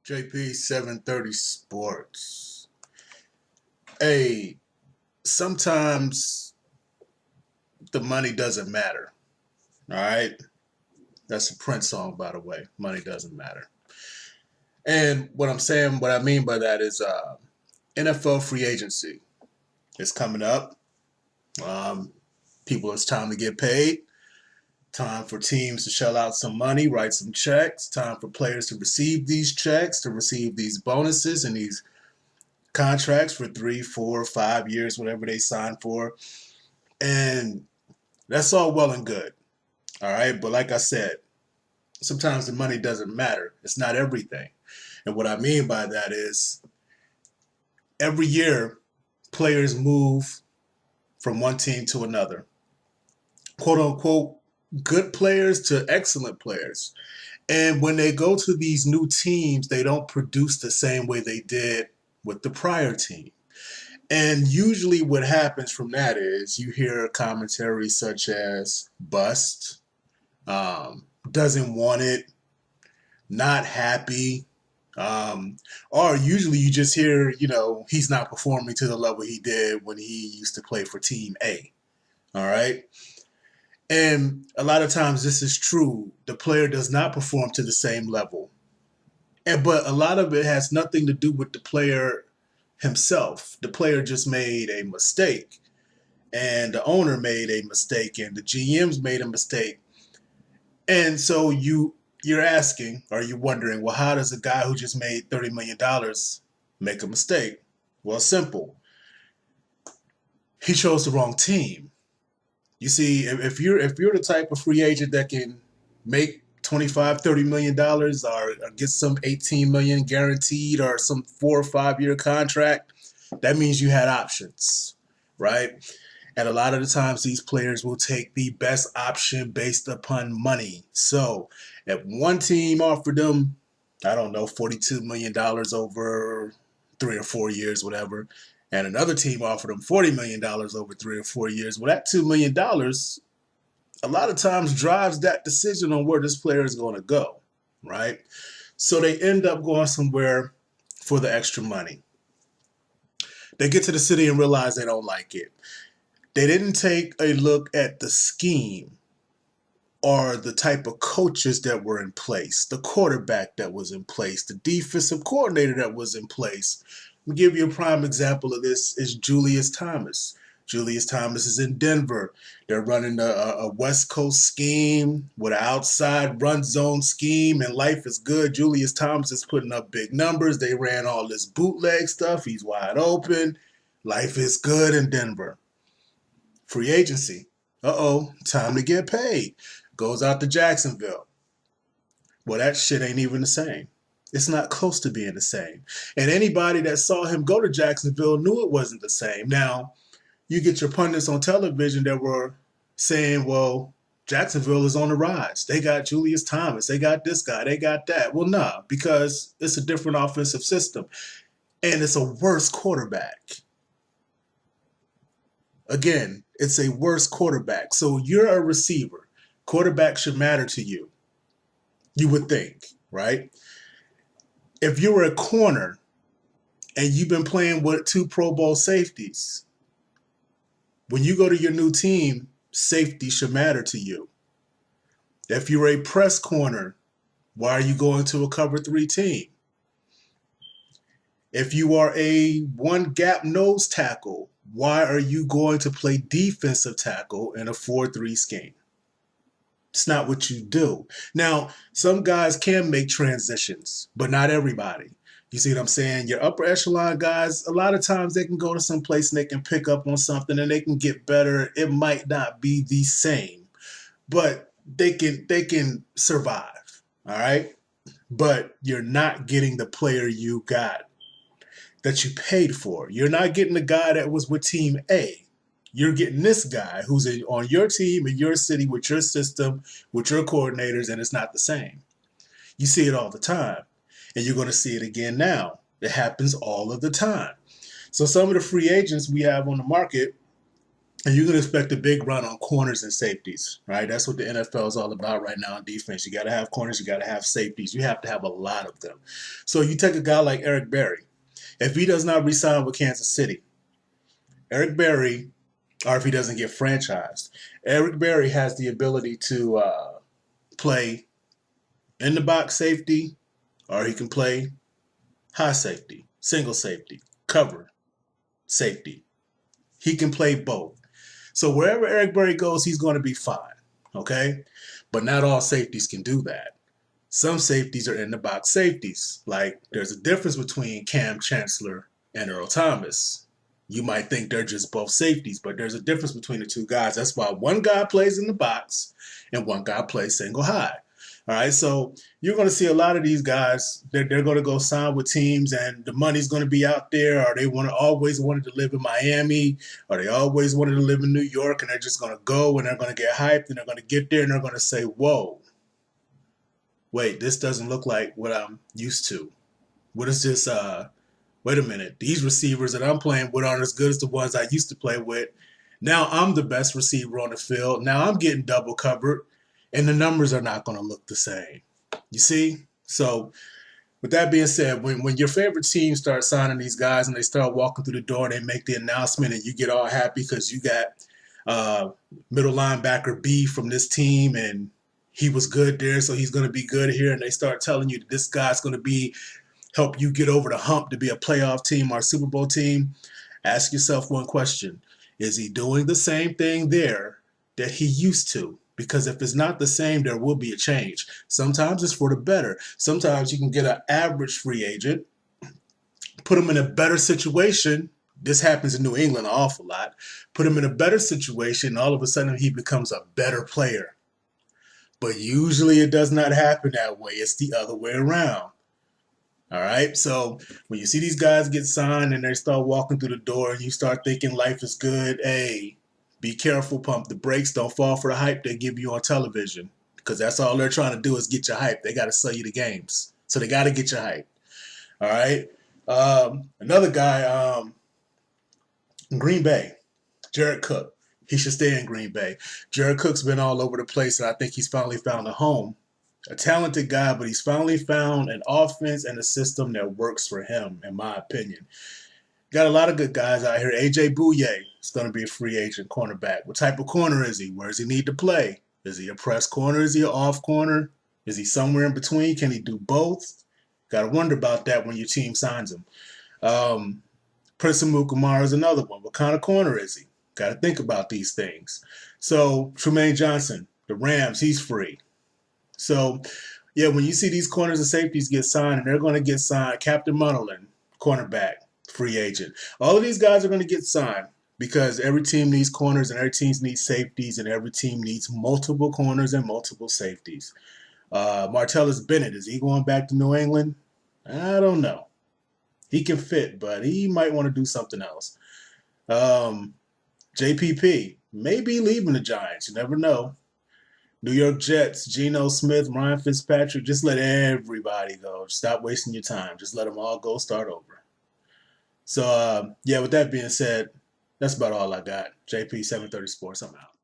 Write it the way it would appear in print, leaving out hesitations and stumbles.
JP 730 Sports. Hey, sometimes the money doesn't matter. All right. That's a Prince song, by the way. Money doesn't matter. And what I mean by that is NFL free agency is coming up. Um, it's time to get paid. Time for teams to shell out some money, write some checks. Time for players to receive these checks, to receive these bonuses and these contracts for 3, 4, 5 years, whatever they sign for. And that's all well and good. All right. But like I said, sometimes the money doesn't matter. It's not everything. And what I mean by that is every year, players move from one team to another. Quote unquote, good players to excellent players. And when they go to these new teams, they don't produce the same way they did with the prior team. And usually what happens from that is you hear commentary such as bust, doesn't want it, not happy, or usually you just hear, he's not performing to the level he did when he used to play for Team A. All right. And a lot of times this is true. The player does not perform to the same level. But a lot of it has nothing to do with the player himself. The player just made a mistake, and the owner made a mistake, and the GMs made a mistake. And so you're asking, or you're wondering, well, how does a guy who just made $30 million make a mistake? Well, simple. He chose the wrong team. You see, if you're the type of free agent that can make $25, $30 million or get some 18 million guaranteed or some 4 or 5 year contract, that means you had options, right? And a lot of the times these players will take the best option based upon money. So if one team offered them, I don't know, $42 million over 3 or 4 years, whatever, and another team offered them $40 million over 3 or 4 years, well, that $2 million a lot of times drives that decision on where this player is going to go, right? So they end up going somewhere for the extra money. They get to the city and realize they don't like it. They didn't take a look at the scheme or the type of coaches that were in place, the quarterback that was in place, the defensive coordinator that was in place. I'll give you a prime example of this is Julius Thomas. Julius Thomas is in Denver. They're running a West Coast scheme with an outside run zone scheme, and life is good. Julius Thomas is putting up big numbers. They ran all this bootleg stuff. He's wide open. Life is good in Denver. Free agency. Time to get paid. Goes out to Jacksonville. Well, that shit ain't even the same. It's not close to being the same. And anybody that saw him go to Jacksonville knew it wasn't the same. Now, you get your pundits on television that were saying, well, Jacksonville is on the rise. They got Julius Thomas. They got this guy. They got that. Well, nah, because it's a different offensive system. And it's a worse quarterback. Again, it's a worse quarterback. So you're a receiver. Quarterback should matter to you. You would think, right? If you were a corner and you've been playing with 2 Pro Bowl safeties, when you go to your new team, safety should matter to you. If you're a press corner, why are you going to a cover 3 team? If you are a 1 gap nose tackle, why are you going to play defensive tackle in a 4-3 scheme? It's not what you do. Now, some guys can make transitions, but not everybody. You see what I'm saying? Your upper echelon guys, a lot of times they can go to some place and they can pick up on something and they can get better. It might not be the same, but they can survive. All right. But you're not getting the player you got that you paid for. You're not getting the guy that was with Team A. You're getting this guy who's on your team in your city with your system, with your coordinators, and it's not the same. You see it all the time. And you're going to see it again now. It happens all of the time. So some of the free agents we have on the market, And you can expect a big run on corners and safeties, right? That's what the NFL is all about right now in defense. You got to have corners, you got to have safeties. You have to have a lot of them. So you take a guy like Eric Berry. If he does not re-sign with Kansas City, Eric Berry, or if he doesn't get franchised, Eric Berry has the ability to play in the box safety, or he can play high safety, single safety, cover safety. He can play both. So wherever Eric Berry goes, he's going to be fine. Okay? But not all safeties can do that. Some safeties are in the box safeties. Like there's a difference between Cam Chancellor and Earl Thomas. You might think they're just both safeties, but there's a difference between the two guys. That's why one guy plays in the box and one guy plays single high. All right, so you're going to see a lot of these guys. They're going to go sign with teams, and the money's going to be out there. Or they always wanted to live in Miami, or they always wanted to live in New York, and they're just going to go and they're going to get hyped, and they're going to get there, and they're going to say, "Whoa, wait, this doesn't look like what I'm used to. What is this? Wait a minute, these receivers that I'm playing with aren't as good as the ones I used to play with. Now I'm the best receiver on the field. Now I'm getting double covered." And the numbers are not going to look the same. You see? So with that being said, when your favorite team starts signing these guys and they start walking through the door and they make the announcement and you get all happy because you got middle linebacker B from this team and he was good there, so he's going to be good here, and they start telling you that this guy's going to help you get over the hump to be a playoff team or a Super Bowl team, ask yourself one question. Is he doing the same thing there that he used to? Because if it's not the same, there will be a change. Sometimes it's for the better. Sometimes you can get an average free agent, put him in a better situation. This happens in New England an awful lot. Put him in a better situation, and all of a sudden he becomes a better player. But usually it does not happen that way. It's the other way around. All right, so when you see these guys get signed and they start walking through the door and you start thinking life is good, hey, be careful, pump the brakes. Don't fall for the hype they give you on television, because that's all they're trying to do is get you hype. They got to sell you the games, so they got to get you hype. All right. Another guy, Green Bay, Jared Cook. He should stay in Green Bay. Jared Cook's been all over the place, and I think he's finally found a home. A talented guy, but he's finally found an offense and a system that works for him, in my opinion. Got a lot of good guys out here. A.J. Bouye is going to be a free agent cornerback. What type of corner is he? Where does he need to play? Is he a press corner? Is he an off corner? Is he somewhere in between? Can he do both? Got to wonder about that when your team signs him. Prince Amukamara is another one. What kind of corner is he? Got to think about these things. So Trumaine Johnson, the Rams, he's free. So, yeah, when you see these corners and safeties get signed, and they're going to get signed, Captain Munnerlyn, cornerback, free agent. All of these guys are going to get signed because every team needs corners and every team needs safeties and every team needs multiple corners and multiple safeties. Martellus Bennett, is he going back to New England? I don't know. He can fit, but he might want to do something else. JPP may be leaving the Giants. You never know. New York Jets, Geno Smith, Ryan Fitzpatrick, just let everybody go. Stop wasting your time. Just let them all go, start over. So, yeah, with that being said, that's about all I got. JP 730 Sports, I'm out.